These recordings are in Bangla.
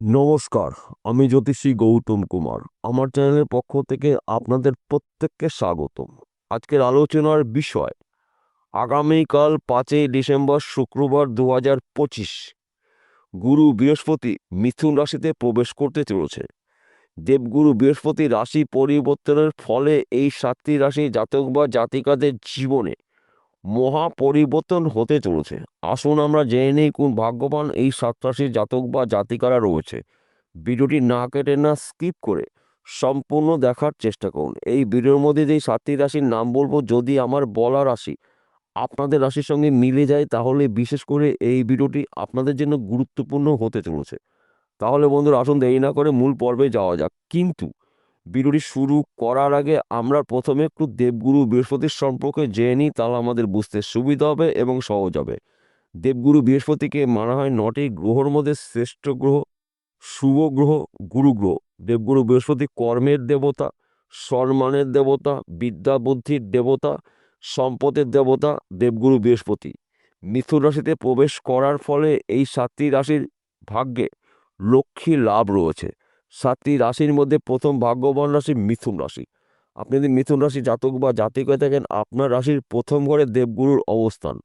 নমস্কার, আমি জ্যোতিষী গৌতম কুমার। আমার চ্যানেলের পক্ষ থেকে আপনাদের প্রত্যেককে স্বাগতম। আজকের আলোচনার বিষয় আগামীকাল 5ই ডিসেম্বর শুক্রবার 2025 গুরু বৃহস্পতি মিথুন রাশিতে প্রবেশ করতে চলেছে। দেবগুরু বৃহস্পতি রাশি পরিবর্তনের ফলে এই 7টি রাশি জাতক বা জাতিকাদের জীবনে মহা পরিবর্তন হতে চলেছে। আসুন আমরা জেনে নিই কোন ভাগ্যবান এই 7 রাশির জাতক বা জাতিকারা রয়েছে। ভিডিওটি না কেটে না স্কিপ করে সম্পূর্ণ দেখার চেষ্টা করুন। এই ভিডিওর মধ্যে যেই 7টি রাশির নাম বলবো, যদি আমার বলা রাশি আপনাদের রাশির সঙ্গে মিলে যায় তাহলে বিশেষ করে এই ভিডিওটি আপনাদের জন্য গুরুত্বপূর্ণ হতে চলেছে। তাহলে বন্ধুরা, আসুন দেরি না করে মূল পর্বে যাওয়া যাক। কিন্তু ভিডিওটি শুরু করার আগে আমরা প্রথমে একটু দেবগুরু বৃহস্পতির সম্পর্কে জেনে নিই, তাহলে আমাদের বুঝতে সুবিধা হবে এবং সহজ হবে। দেবগুরু বৃহস্পতিকে মানা হয় 9টি গ্রহর মধ্যে শ্রেষ্ঠ গ্রহ, শুভ গ্রহ, গুরু গ্রহ। দেবগুরু বৃহস্পতি কর্মের দেবতা, সম্মানের দেবতা, বিদ্যা বুদ্ধির দেবতা, সম্পদের দেবতা। দেবগুরু বৃহস্পতি মিথুন রাশিতে প্রবেশ করার ফলে এই 7টি রাশির ভাগ্যে লক্ষ্মী লাভ রয়েছে। 7টি রাশির মধ্যে প্রথম ভাগ্যবান রাশি মিথুন রাশি। আপনি যদি মিথুন রাশি জাতক বা জাতিক হয়ে থাকেন, আপনার রাশির প্রথম ঘরে দেবগুরুর অবস্থান।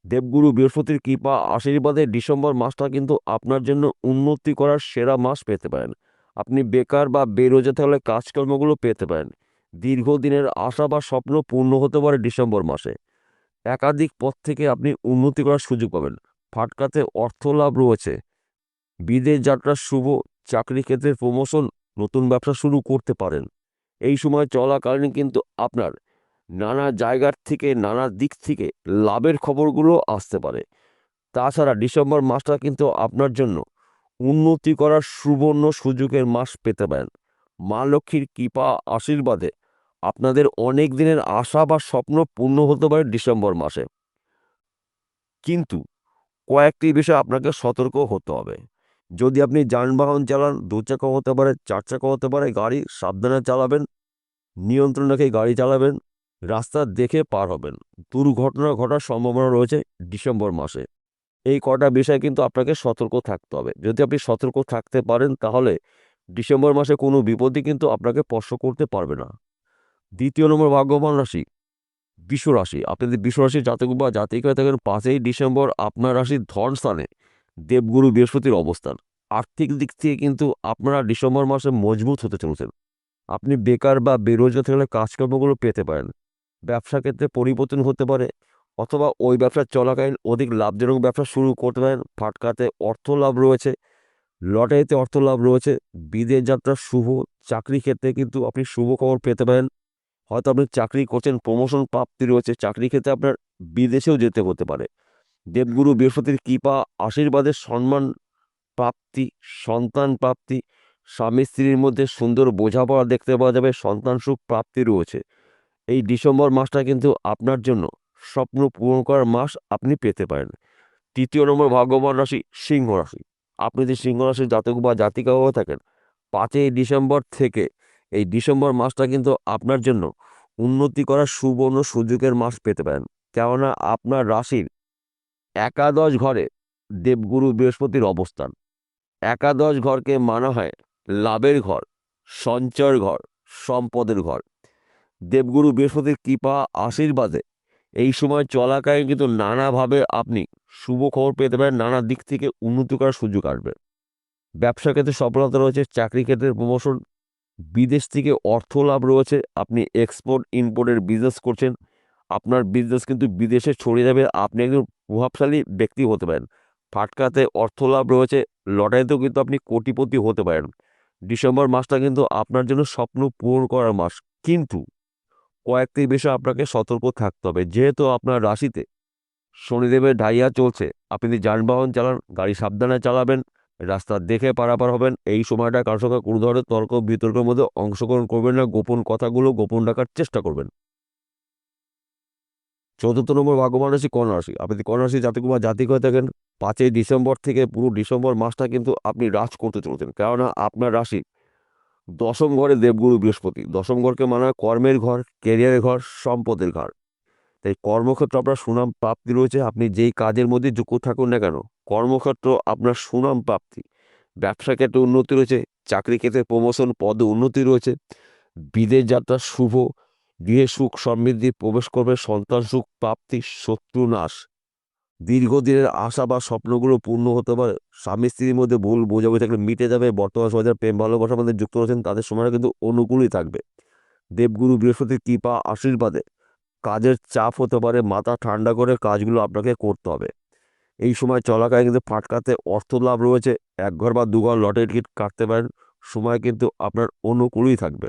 দেবগুরু বৃহস্পতির কৃপা আশীর্বাদে ডিসেম্বর মাসটা কিন্তু আপনার জন্য উন্নতি করার সেরা মাস পেতে পারেন। আপনি বেকার বা বেরোজগার থাকলে কাজকর্মগুলো পেতে পারেন। দীর্ঘদিনের আশা বা স্বপ্ন পূর্ণ হতে পারে ডিসেম্বর মাসে। একাধিক পথ থেকে আপনি উন্নতি করার সুযোগ পাবেন। ফাটকাতে অর্থ লাভ রয়েছে। বিদেশ যাত্রা শুভ। চাকরি ক্ষেত্রে প্রমোশন, নতুন ব্যবসা শুরু করতে পারেন। এই সময় চলাকালীন কিন্তু আপনার নানা জায়গার থেকে নানা দিক থেকে লাভের খবরগুলো আসতে পারে। তাছাড়া ডিসেম্বর মাসটা কিন্তু আপনার জন্য উন্নতি করার সুবর্ণ সুযোগের মাস পেতে পারেন। মা লক্ষ্মীর কৃপা আশীর্বাদে আপনাদের অনেক দিনের আশা বা স্বপ্ন পূর্ণ হতে পারে ডিসেম্বর মাসে। কিন্তু কয়েকটি বিষয় আপনাকে সতর্ক হতে হবে। যদি আপনি যানবাহন চালান, 2 চাকা হতে পারে, 4 চাকা হতে পারে, গাড়ি সাবধানে চালাবেন, নিয়ন্ত্রণ রেখে গাড়ি চালাবেন, রাস্তা দেখে পার হবেন। দুর্ঘটনা ঘটার সম্ভাবনা রয়েছে ডিসেম্বর মাসে। এই কটা বিষয় কিন্তু আপনাকে সতর্ক থাকতে হবে। যদি আপনি সতর্ক থাকতে পারেন তাহলে ডিসেম্বর মাসে কোনো বিপদই কিন্তু আপনাকে স্পর্শ করতে পারবে না। দ্বিতীয় নম্বর ভাগ্যবান রাশি বৃষ রাশি। আপনি যদি বৃষ রাশির জাতক বা জাতিকা হয়ে থাকেন, 5ই ডিসেম্বর আপনার রাশির ধন স্থানে দেবগুরু বৃহস্পতির অবস্থান। আর্থিক দিক থেকে কিন্তু আপনারা ডিসেম্বর মাসে মজবুত হতে চলেছেন। আপনি বেকার বা বেরোজগার থাকলে কাজকর্মগুলো পেতে পারেন। ব্যবসা ক্ষেত্রে পরিবর্তন হতে পারে, অথবা ওই ব্যবসা চলাকালীন অধিক লাভজনক ব্যবসা শুরু করতে পারেন। ফাটকাতে অর্থ লাভ রয়েছে। লটারিতে অর্থ লাভ রয়েছে। বিদেশ যাত্রা শুভ। চাকরি ক্ষেত্রে কিন্তু আপনি শুভ খবর পেতে পারেন। হয়তো আপনি চাকরি করছেন, প্রমোশন প্রাপ্তি রয়েছে। চাকরি ক্ষেত্রে আপনার বিদেশেও যেতে হতে পারে। দেবগুরু বৃহস্পতির কৃপা আশীর্বাদের সম্মান প্রাপ্তি, সন্তান প্রাপ্তি, স্বামী স্ত্রীর মধ্যে সুন্দর বোঝাপড়া দেখতে পাওয়া যাবে। সন্তান সুখ প্রাপ্তি রয়েছে। এই ডিসেম্বর মাসটা কিন্তু আপনার জন্য স্বপ্ন পূরণ করার মাস আপনি পেতে পারেন। তৃতীয় নম্বর ভাগ্যবান রাশি সিংহ রাশি। আপনি যদি সিংহ রাশির জাতক বা জাতিকা হয়ে থাকেন, 5ই ডিসেম্বর থেকে এই ডিসেম্বর মাসটা কিন্তু আপনার জন্য উন্নতি করার সুবর্ণ সুযোগের মাস পেতে পারেন। কেননা আপনার রাশির একাদশ ঘরে দেবগুরু বৃহস্পতির অবস্থান। একাদশ ঘরকে মানা হয় লাভের ঘর, সঞ্চয়ের ঘর, সম্পদের ঘর। দেবগুরু বৃহস্পতির কৃপা আশীর্বাদে এই সময় চলাকালীন কিন্তু নানাভাবে আপনি শুভ খবর পেতে পারেন। নানা দিক থেকে উন্নতি করার সুযোগ আসবে। ব্যবসা ক্ষেত্রে সফলতা রয়েছে। চাকরি ক্ষেত্রে প্রমোশন। বিদেশ থেকে অর্থ লাভ রয়েছে। আপনি এক্সপোর্ট ইম্পোর্টের বিজনেস করছেন, আপনার বিজনেস কিন্তু বিদেশে ছড়িয়ে যাবে। আপনি একজন প্রভাবশালী ব্যক্তি হতে পারেন। ফাটকাতে অর্থ লাভ রয়েছে। লটারিতেও কিন্তু আপনি কোটিপতি হতে পারেন। ডিসেম্বর মাসটা কিন্তু আপনার জন্য স্বপ্ন পূরণ করার মাস। কিন্তু কয়েকটি বিষয় আপনাকে সতর্ক থাকতে হবে। যেহেতু আপনার রাশিতে শনিদেবের ঢাইয়া চলছে, আপনি যদি যানবাহন চালান, গাড়ি সাবধানে চালাবেন, রাস্তা দেখে পারাপার হবেন। এই সময়টা কারোর সঙ্গে কোনো ধরনের তর্ক বিতর্কের মধ্যে অংশগ্রহণ করবেন না। গোপন কথাগুলো গোপন রাখার চেষ্টা করবেন। চতুর্থ নম্বর ভাগ্যবান রাশি কন্যা রাশি। আপনি যদি কন্যা রাশি জাতক বা জাতিক হয়ে থাকেন, 5ই ডিসেম্বর থেকে পুরো ডিসেম্বর মাসটা কিন্তু আপনি রাজ করতে চলেছেন। কেননা আপনার রাশি দশম ঘরে দেবগুরু বৃহস্পতি। দশম ঘরকে মানা হয় কর্মের ঘর, কেরিয়ারের ঘর, সম্পদের ঘর। তাই কর্মক্ষেত্র আপনার সুনাম প্রাপ্তি রয়েছে। আপনি যেই কাজের মধ্যে যুক্ত থাকুন না কেন, কর্মক্ষেত্র আপনার সুনাম প্রাপ্তি। ব্যবসা ক্ষেত্রে উন্নতি রয়েছে, চাকরি ক্ষেত্রে প্রমোশন, পদে উন্নতি রয়েছে, বিদেশ যাত্রা শুভ, গৃহে সুখ সমৃদ্ধি প্রবেশ করবে, সন্তান সুখ প্রাপ্তি, শত্রু নাশ, দীর্ঘদিনের আশা বা স্বপ্নগুলো পূর্ণ হতে পারে, স্বামী স্ত্রীর মধ্যে ভুল বোঝাবুঝি থাকলে মিটে যাবে, বর্তমান সমাজের প্রেম ভালোবাসার মধ্যে যুক্ত রয়েছেন তাদের সময় কিন্তু অনুকূলই থাকবে। দেবগুরু বৃহস্পতির কৃপা আশীর্বাদে কাজের চাপ হতে পারে, মাথা ঠান্ডা করে কাজগুলো আপনাকে করতে হবে। এই সময় চলাকালীন কিন্তু ফাটকাতে অর্থ লাভ রয়েছে, একঘর বা দুঘর লটারি টিকিট কাটতে পারেন, সময় কিন্তু আপনার অনুকূলই থাকবে।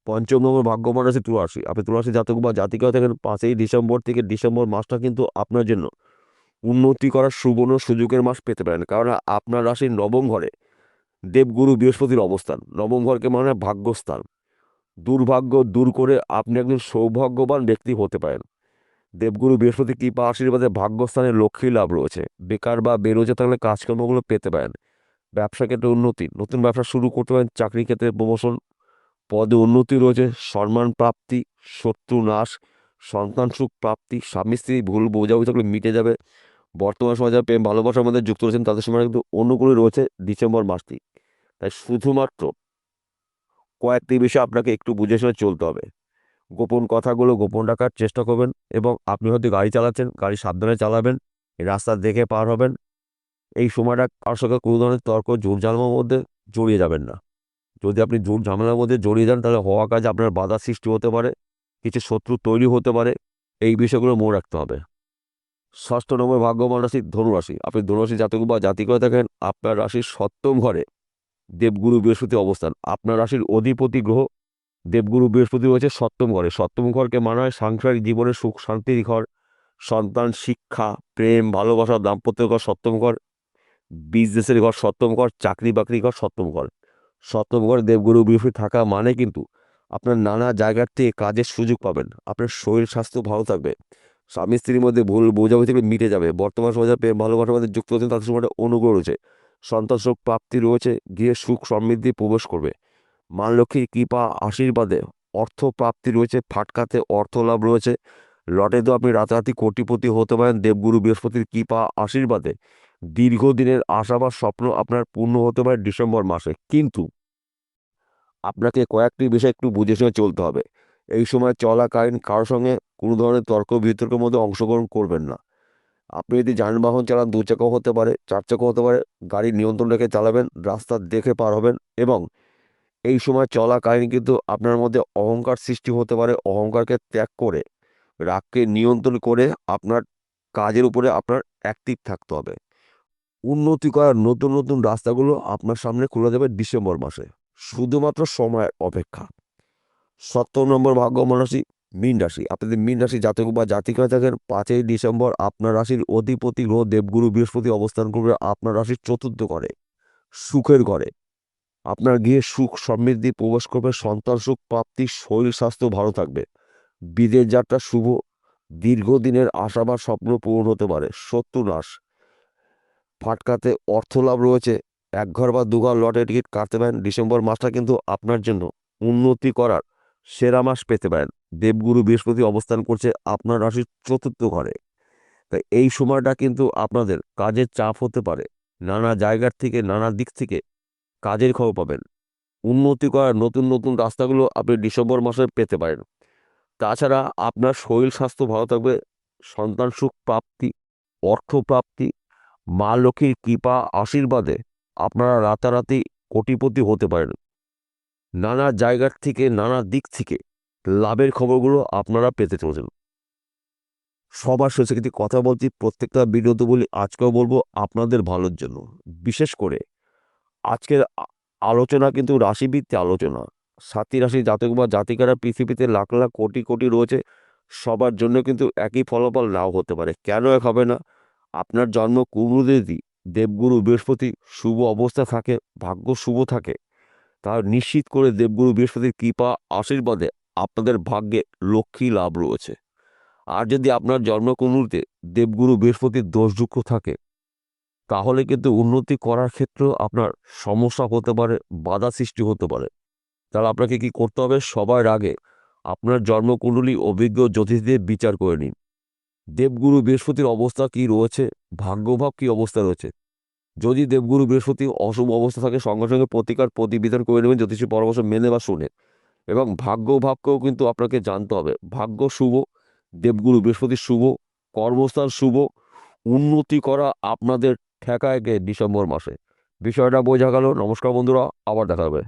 পঞ্চম নম্বর ভাগ্যবান রাশি তুলারাশি। আপনি তুলারাশি জাতক বা জাতিকা থাকেন, 5ই ডিসেম্বর থেকে ডিসেম্বর মাসটা কিন্তু আপনার জন্য উন্নতি করার সুবর্ণ সুযোগের মাস পেতে পারেন, কারণ আপনার রাশির নবম ঘরে দেবগুরু বৃহস্পতির অবস্থান। নবম ঘরকে মানে ভাগ্যস্থান। দুর্ভাগ্য দূর করে আপনি একজন সৌভাগ্যবান ব্যক্তি হতে পারেন। দেবগুরু বৃহস্পতি কৃপা আশীর্বাদে ভাগ্যস্থানে লক্ষ্মী লাভ রয়েছে। বেকার বা বেরোজগার থাকলে কাজকর্মগুলো পেতে পারেন। ব্যবসা ক্ষেত্রে উন্নতি, নতুন ব্যবসা শুরু করতে পারেন, চাকরি ক্ষেত্রে প্রমোশন, পদে উন্নতি রয়েছে, সম্মান প্রাপ্তি, শত্রু নাশ, সন্তান সুখ প্রাপ্তি, স্বামী স্ত্রী ভুল বোঝাবুঝি থাকলে মিটে যাবে, বর্তমান সমাজে প্রেম ভালোবাসার মধ্যে যুক্ত রয়েছেন তাদের সময় কিন্তু অনুকূলে রয়েছে ডিসেম্বর মাসটি। তাই শুধুমাত্র কয়েকটি বিষয় আপনাকে একটু বুঝে শুনে চলতে হবে। গোপন কথাগুলো গোপন রাখার চেষ্টা করবেন, এবং আপনি হয়তো গাড়ি চালাচ্ছেন, গাড়ি সাবধানে চালাবেন, রাস্তা দেখে পার হবেন। এই সময়টা কারোর সঙ্গে কোনো ধরনের তর্ক ঝুট ঝামেলার মধ্যে জড়িয়ে যাবেন না। যদি আপনি ঝুট ঝামেলার মধ্যে জড়িয়ে যান তাহলে হওয়া কাজে আপনার বাধা সৃষ্টি হতে পারে, কিছু শত্রু তৈরি হতে পারে। এই বিষয়গুলো মনে রাখতে হবে। ষষ্ঠ নম্বর ভাগ্যবান রাশি ধনুরাশি। আপনি ধনুরাশি জাতক বা জাতিকা থাকেন, আপনার রাশির সপ্তম ঘরে দেবগুরু বৃহস্পতি অবস্থান। আপনার রাশির অধিপতি গ্রহ দেবগুরু বৃহস্পতি রয়েছে সপ্তম ঘরে। সপ্তম ঘরকে মানা হয় সাংসারিক জীবনের সুখ শান্তির ঘর, সন্তান শিক্ষা প্রেম ভালোবাসা দাম্পত্যের ঘর সপ্তম ঘর, বিজনেসের ঘর সপ্তম ঘর, চাকরি বাকরির ঘর সপ্তম ঘর। সপ্তম ঘরে দেবগুরু বৃহস্পতি থাকা মানে কিন্তু আপনার নানা জায়গার থেকে কাজের সুযোগ পাবেন, আপনার শরীর স্বাস্থ্য ভালো থাকবে, স্বামী স্ত্রীর মধ্যে ভুল বোঝাবুঝি থেকে মিটে যাবে, বর্তমান সমাজে প্রেম ভালোবাসার মধ্যে যুক্ত হচ্ছেন তাদের সময়টা অনুগ্রহ রয়েছে, সন্তান সুখ প্রাপ্তি রয়েছে, গৃহে সুখ সমৃদ্ধি প্রবেশ করবে, মা লক্ষ্মীর কৃপা আশীর্বাদে অর্থ প্রাপ্তি রয়েছে, ফাটকাতে অর্থ লাভ রয়েছে, লটে তো আপনি রাতারাতি কোটিপতি হতে পারেন দেবগুরু বৃহস্পতির কৃপা আশীর্বাদে। দীর্ঘদিনের আশা বা স্বপ্ন আপনার পূর্ণ হতে পারে ডিসেম্বর মাসে, কিন্তু আপনাকে কয়েকটি বিষয় একটু বুঝে শুনে চলতে হবে। এই সময় চলাকালীন কারোর সঙ্গে কোনো ধরনের তর্ক বিতর্কের মধ্যে অংশগ্রহণ করবেন না। আপনি যদি যানবাহন চালান, দু চাকাও হতে পারে, চার চাকাও হতে পারে, গাড়ির নিয়ন্ত্রণ রেখে চালাবেন, রাস্তা দেখে পার হবেন। এবং এই সময় চলাকালীন কিন্তু আপনার মধ্যে অহংকার সৃষ্টি হতে পারে। অহংকারকে ত্যাগ করে রাগকে নিয়ন্ত্রণ করে আপনার কাজের উপরে আপনার অ্যাক্টিভ থাকতে হবে। উন্নতি করার নতুন নতুন রাস্তাগুলো আপনার সামনে খুলে দেবে ডিসেম্বর মাসে, শুধুমাত্র সময়ের অপেক্ষা। 7 নম্বর ভাগ্যবান রাশি মীন রাশি। আপনাদের মীন রাশি জাতক বা জাতিকা থাকেন, 5ই ডিসেম্বর আপনার রাশির অধিপতি গ্রহ দেবগুরু বৃহস্পতি অবস্থান করবে আপনার রাশির চতুর্থ ঘরে, সুখের ঘরে। আপনার গৃহে সুখ সমৃদ্ধি প্রবেশ করবে, সন্তান সুখ প্রাপ্তি, শরীর স্বাস্থ্য ভালো থাকবে, বিদেশ যাত্রা শুভ, দীর্ঘদিনের আশা বা স্বপ্ন পূরণ হতে পারে, শত্রু নাশ, ফাটকাতে অর্থ লাভ রয়েছে, একঘর বা দুঘর লটারি টিকিট কাটতে পারেন। ডিসেম্বর মাসটা কিন্তু আপনার জন্য উন্নতি করার সেরা মাস পেতে পারেন। দেবগুরু বৃহস্পতি অবস্থান করছে আপনার রাশির চতুর্থ ঘরে। তাই এই সময়টা কিন্তু আপনাদের কাজের চাপ হতে পারে, নানা জায়গার থেকে নানা দিক থেকে কাজের খবর পাবেন। উন্নতি করার নতুন নতুন রাস্তাগুলো আপনি ডিসেম্বর মাসে পেতে পারেন। তাছাড়া আপনার শরীর স্বাস্থ্য ভালো থাকবে, সন্তান সুখ প্রাপ্তি, অর্থ প্রাপ্তি, মা লক্ষ্মীর কৃপা আশীর্বাদে আপনারা রাতারাতি কোটিপতি হতে পারেন। নানা জায়গার থেকে নানা দিক থেকে লাভের খবরগুলো আপনারা পেতে চলেছেন। সবার শেষে কিন্তু কথা বলছি, প্রত্যেকটা ভিডিওতে বলি, আজকেও বলবো আপনাদের ভালোর জন্য। বিশেষ করে আজকের আলোচনা কিন্তু রাশিভিত্তিক আলোচনা। 7টি রাশির জাতক বা জাতিকারা পৃথিবীতে লাখ লাখ কোটি কোটি রয়েছে, সবার জন্য কিন্তু একই ফলাফল নাও হতে পারে। কেন এক হবে না? আপনার জন্ম কুণ্ডলী যদি দেবগুরু বৃহস্পতি শুভ অবস্থা থাকে, ভাগ্য শুভ থাকে, তা নিশ্চিত করে দেবগুরু বৃহস্পতির কৃপা আশীর্বাদে আপনাদের ভাগ্যে লক্ষ্মী লাভ রয়েছে। আর যদি আপনার জন্মকুণ্ডলীতে দেবগুরু বৃহস্পতির দোষযুক্ত থাকে, তাহলে কিন্তু উন্নতি করার ক্ষেত্রেও আপনার সমস্যা হতে পারে, বাধা সৃষ্টি হতে পারে। তাহলে আপনাকে কি করতে হবে? সবার আগে আপনার জন্মকুণ্ডলী অভিজ্ঞ জ্যোতিষদের বিচার করে নিন। দেবগুরু বৃহস্পতির অবস্থা কি রয়েছে, ভাগ্যভাব কি অবস্থা রয়েছে, যদি দেবগুরু বৃহস্পতি অশুভ অবস্থা থাকে সঙ্গে সঙ্গে প্রতিকার প্রতিবিধান করে নেবেন জ্যোতিষী পরামর্শ মেনে বা শুনে। এবং ভাগ্যও কিন্তু আপনাকে জানতে হবে। ভাগ্য শুভ, দেবগুরু বৃহস্পতি শুভ, কর্মস্থান শুভ, উন্নতি করা আপনাদের ঠেকায় গে ডিসেম্বর মাসে। বিষয়টা বোঝা গেল। নমস্কার বন্ধুরা, আবার দেখা হবে।